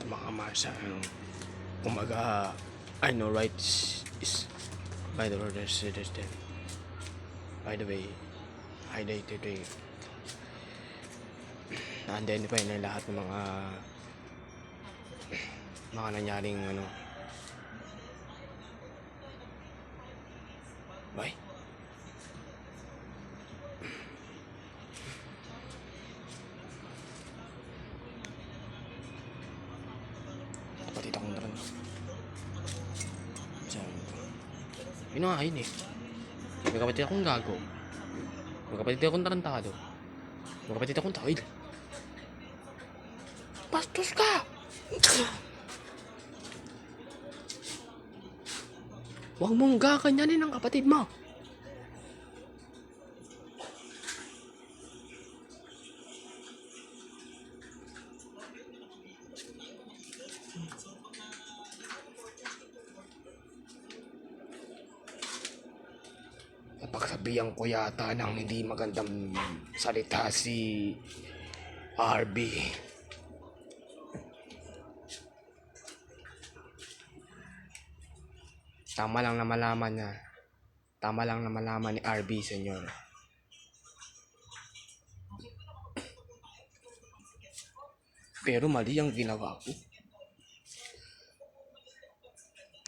mga masa. Kumaga, I know rights is by the orders citizen. By the way, hi day today. Na-identify na lahat ng mga nangyaring Bye. Kapatid akong daran. Yun nga yun eh. May kapatid akong gago. May kapatid akong tarantado. May kapatid akong tawid. Bastos ka! Huwag mong gaganyanin ang kapatid mo. Napagsabihan ko yata ng hindi magandang salita si RB. Tama lang na malaman ni RB, senyor. Pero mali ang ginawa ko.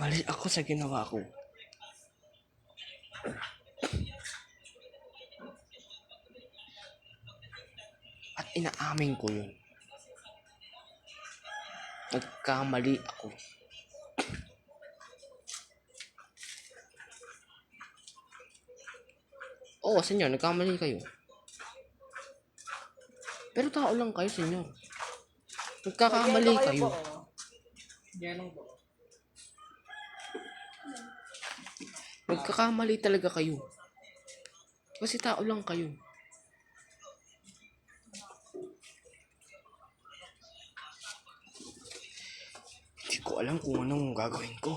Mali ako sa ginawa ko. At inaamin ko yun. Nagkamali ako. Oo, senyor, nagkamali kayo. Pero tao lang kayo, senyor. Nagkakamali kayo. Nagkakamali talaga kayo. Kasi tao lang kayo. Hindi ko alam kung anong gagawin ko.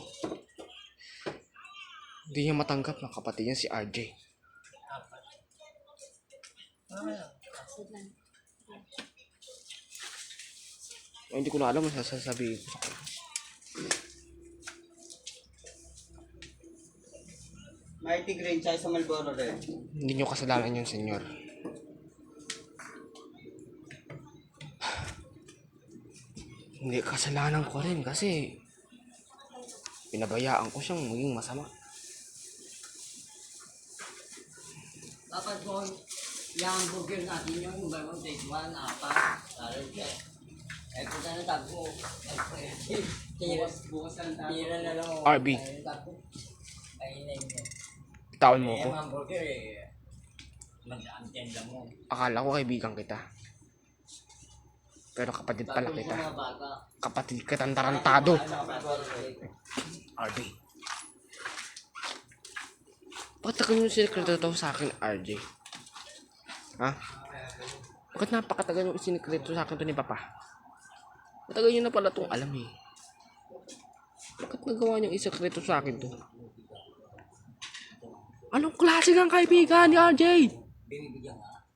Hindi niya matanggap na kapatid niya si RJ. Hindi ko na alam ang sasabihin ko sa kanya. Mighty Green tsaka sa Malboro rin. Hindi niyo kasalanan yun, senyor. Hindi kasalanan ko rin kasi pinabayaan ko siyang maging masama. Dapat mo yung burger natin yung buy one take one, apat, talag yan. Eh kung saan natago, tira na lang ako. RB, Kainin mo. bitawan mo ko. Yung hamburger eh, mag-antend lang mo. Akala ko kaibigan kita. Pero kapatid pala Tapos kita. sa mga bata. Kapatid kitang tarantado. RJ. Bakit tagal yung sinikreto to sa akin, RJ? Ha? Bakit napakatagal yung sinikreto sa akin to ni Papa? Matagal nyo na pala itong alam eh. Bakit nagawa niyong isikreto sa akin to? Anong klase kang kaibigan ni RJ? Binibigyan ka.